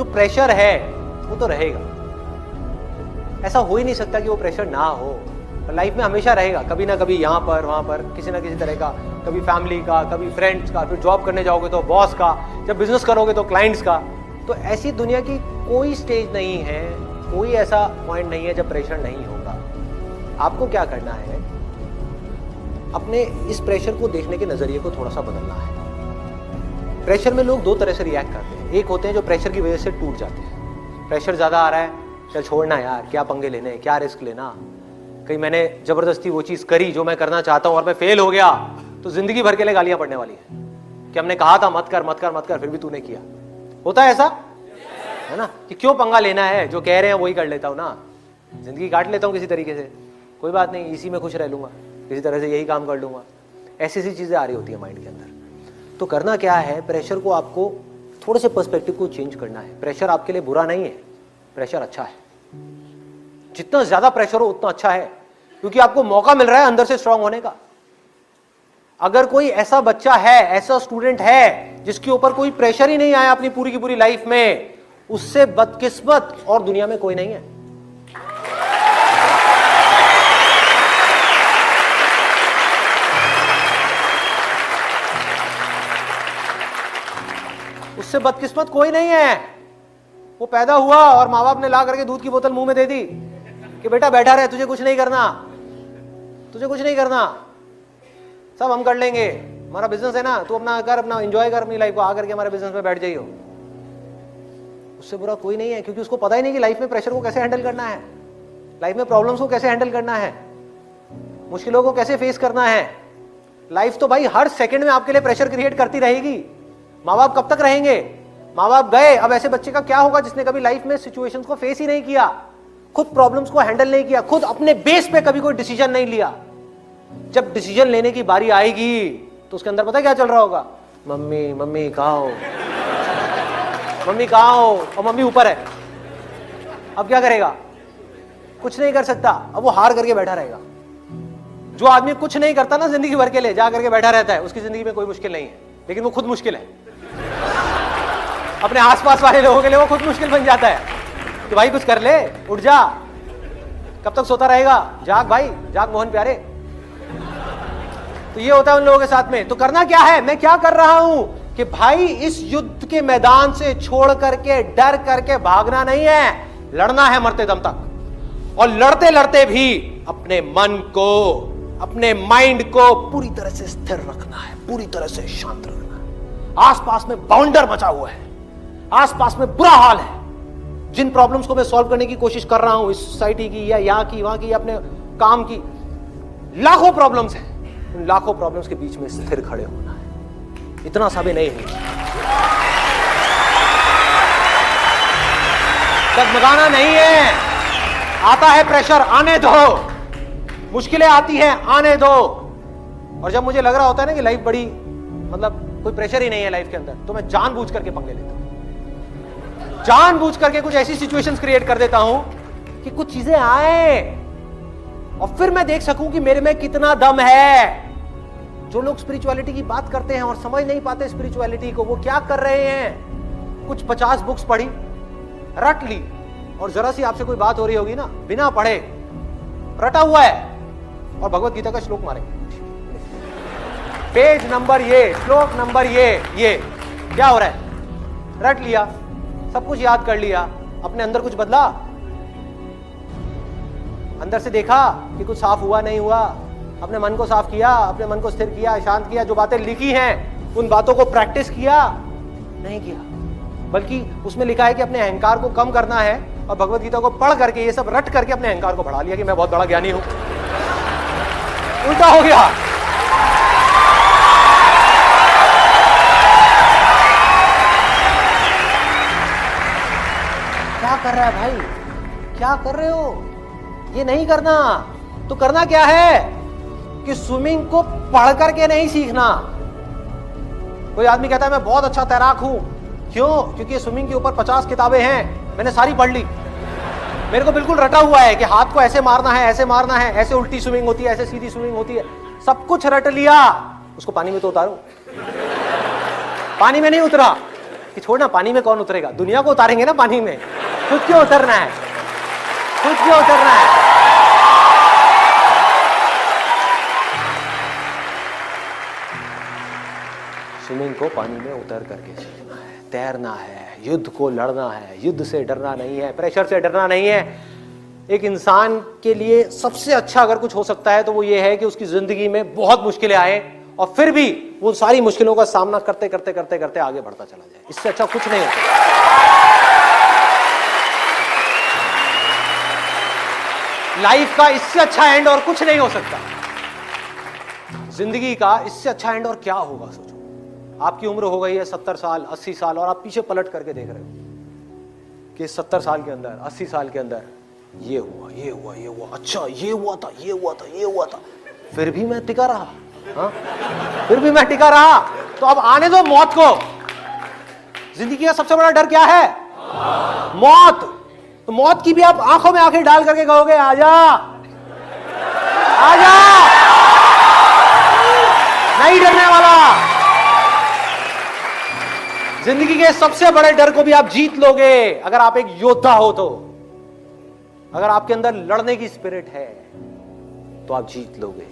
जो प्रेशर है वो तो रहेगा, ऐसा हो ही नहीं सकता कि वो प्रेशर ना हो। लाइफ में हमेशा रहेगा, कभी ना कभी यहाँ पर वहाँ पर किसी ना किसी तरह का, कभी फैमिली का, कभी फ्रेंड्स का, फिर जॉब करने जाओगे तो बॉस का, जब बिजनेस करोगे तो क्लाइंट्स का। तो ऐसी दुनिया की कोई स्टेज नहीं है, कोई ऐसा पॉइंट नहीं है जब प्रेशर नहीं होगा। आपको क्या करना है, अपने इस प्रेशर को देखने के नजरिए को थोड़ा सा बदलना है। प्रेशर में लोग दो तरह से रिएक्ट करते हैं। एक होते हैं जो प्रेशर की वजह से टूट जाते हैं, प्रेशर ज्यादा आ रहा है, चल छोड़ना यार, क्या पंगे लेने, क्या रिस्क लेना, कहीं मैंने जबरदस्ती वो चीज करी जो मैं करना चाहता हूं और मैं फेल हो गया तो जिंदगी भर के लिए गालियां पड़ने वाली है कि हमने कहा था मत कर मत कर मत कर, फिर भी तूने किया। होता है ऐसा, है ना, कि क्यों पंगा लेना है, जो कह रहे हैं वही कर लेता हूं ना, जिंदगी काट लेता हूं किसी तरीके से, कोई बात नहीं, इसी में खुश रह लूंगा, किसी तरह से यही काम कर लूंगा। ऐसी ऐसी चीजें आ रही होती है माइंड के अंदर। तो करना क्या है, प्रेशर को आपको थोड़े से पर्सपेक्टिव को चेंज करना है। प्रेशर आपके लिए बुरा नहीं है, प्रेशर अच्छा है। जितना ज्यादा प्रेशर हो उतना अच्छा है, क्योंकि आपको मौका मिल रहा है अंदर से स्ट्रांग होने का। अगर कोई ऐसा बच्चा है, ऐसा स्टूडेंट है जिसके ऊपर कोई प्रेशर ही नहीं आया अपनी पूरी की पूरी लाइफ में, उससे बदकिस्मत और दुनिया में कोई नहीं है। उससे बदकिस्मत कोई नहीं है। वो पैदा हुआ और माँ बाप ने ला करके दूध की बोतल मुंह में दे दी कि बेटा बैठा रहे, तुझे कुछ नहीं करना, तुझे कुछ नहीं करना, सब हम कर लेंगे, हमारा बिजनेस है ना, तू अपना कर, अपना एंजॉय कर अपनी लाइफ को, आकर के हमारे बिजनेस में बैठ जाइयो। उससे बुरा कोई नहीं है, क्योंकि उसको पता ही नहीं कि लाइफ में प्रेशर को कैसे हैंडल करना है, लाइफ में प्रॉब्लम्स को कैसे हैंडल करना है, मुश्किलों को कैसे फेस करना है। लाइफ तो भाई हर सेकंड में आपके लिए प्रेशर क्रिएट करती रहेगी। माँ बाप कब तक रहेंगे, माँ बाप गए, अब ऐसे बच्चे का क्या होगा जिसने कभी लाइफ में सिचुएशंस को फेस ही नहीं किया, खुद प्रॉब्लम्स को हैंडल नहीं किया, खुद अपने बेस पे कभी कोई डिसीजन नहीं लिया। जब डिसीजन लेने की बारी आएगी तो उसके अंदर पता है क्या चल रहा होगा, मम्मी मम्मी कहाँ हो, मम्मी कहाँ हो, और मम्मी ऊपर है। अब क्या करेगा, कुछ नहीं कर सकता, अब वो हार करके बैठा रहेगा। जो आदमी कुछ नहीं करता ना जिंदगी भर के लिए, जा करके बैठा रहता है, उसकी जिंदगी में कोई मुश्किल नहीं है, लेकिन वो खुद मुश्किल है। अपने आसपास वाले लोगों के लिए वो खुद मुश्किल बन जाता है कि भाई कुछ कर ले, उठ जा, कब तक सोता रहेगा, जाग भाई जाग मोहन प्यारे। तो ये होता है उन लोगों के साथ में। तो करना क्या है, मैं क्या कर रहा हूं कि भाई इस युद्ध के मैदान से छोड़ करके, डर करके भागना नहीं है, लड़ना है मरते दम तक। और लड़ते लड़ते भी अपने मन को, अपने माइंड को पूरी तरह से स्थिर रखना है, पूरी तरह से शांत रखना है। आसपास में बाउंडर मचा हुआ है, आसपास में बुरा हाल है। जिन प्रॉब्लम्स को मैं सॉल्व करने की कोशिश कर रहा हूं, इस सोसाइटी की या यहाँ की वहां की, अपने काम की, लाखों प्रॉब्लम्स हैं, उन लाखों प्रॉब्लम्स के बीच में स्थिर खड़े होना है, इतना सा भी नहीं है। डगमगाना नहीं है। आता है प्रेशर, आने दो, मुश्किलें आती हैं, आने दो। और जब मुझे लग रहा होता है ना कि लाइफ बड़ी, मतलब कोई प्रेशर ही नहीं है लाइफ के अंदर, तो मैं जानबूझ करके पंगे लेता हूं, जानबूझ करके कुछ ऐसी सिचुएशंस क्रिएट कर देता हूं कि कुछ चीजें आए और फिर मैं देख सकूं कि मेरे में कितना दम है। जो लोग स्पिरिचुअलिटी की बात करते हैं और समझ नहीं पाते स्पिरिचुअलिटी को, वो क्या कर रहे हैं, कुछ 50 बुक्स पढ़ी, रट ली, और जरा सी आपसे कोई बात हो रही होगी ना, बिना पढ़े रटा हुआ है, और भगवत गीता का श्लोक मारेंगे, पेज नंबर ये, श्लोक नंबर ये क्या हो रहा है, रट लिया, सब कुछ याद कर लिया, अपने अंदर कुछ बदला, अंदर से देखा कि कुछ साफ हुआ नहीं हुआ, अपने मन को साफ किया, अपने मन को स्थिर किया, शांत किया, जो बातें लिखी हैं उन बातों को प्रैक्टिस किया, नहीं किया, बल्कि उसमें लिखा है कि अपने अहंकार को कम करना है, और भगवत गीता को पढ़ करके ये सब रट करके अपने अहंकार को बढ़ा लिया कि मैं बहुत बड़ा ज्ञानी हूं। उल्टा हो गया। क्या कर रहा है भाई, क्या कर रहे हो, ये नहीं करना। तो करना क्या है कि स्विमिंग को पढ़ करके नहीं सीखना। कोई आदमी कहता है मैं बहुत अच्छा तैराक हूं, क्यों? क्योंकि स्विमिंग के ऊपर 50 किताबें हैं, मैंने सारी पढ़ ली, मेरे को बिल्कुल रटा हुआ है कि हाथ को ऐसे मारना है, ऐसे मारना है, ऐसे उल्टी स्विमिंग होती है, ऐसे सीधी स्विमिंग होती है, सब कुछ रट लिया। उसको पानी में तो उतारो, पानी में नहीं उतरा, कि छोड़ना, पानी में कौन उतरेगा, दुनिया को उतारेंगे ना पानी में, खुद क्यों उतरना है, खुद क्यों उतरना है। स्विमिंग को पानी में उतर करके सीखना है, तैरना है, युद्ध को लड़ना है, युद्ध से डरना नहीं है, प्रेशर से डरना नहीं है। एक इंसान के लिए सबसे अच्छा अगर कुछ हो सकता है तो वो ये है कि उसकी जिंदगी में बहुत मुश्किलें आए और फिर भी वो सारी मुश्किलों का सामना करते करते करते करते आगे बढ़ता चला जाए। इससे अच्छा कुछ नहीं हो सकता। लाइफ का इससे अच्छा एंड और कुछ नहीं हो सकता। जिंदगी का इससे अच्छा एंड और क्या होगा। सोचो, आपकी उम्र हो गई है 70 साल 80 साल और आप पीछे पलट करके देख रहे हो कि 70 साल के अंदर 80 साल के अंदर ये हुआ, ये हुआ, ये हुआ, अच्छा ये हुआ था, ये हुआ था, ये हुआ था, फिर भी मैं टिका रहा। हाँ, फिर भी मैं टिका रहा। तो अब आने दो मौत को। जिंदगी का सबसे बड़ा डर क्या है? मौत। तो मौत की भी आप आंखों में आंखें डाल करके कहोगे आजा, आजा, नहीं डरने वाला। जिंदगी के सबसे बड़े डर को भी आप जीत लोगे अगर आप एक योद्धा हो तो। अगर आपके अंदर लड़ने की स्पिरिट है तो आप जीत लोगे।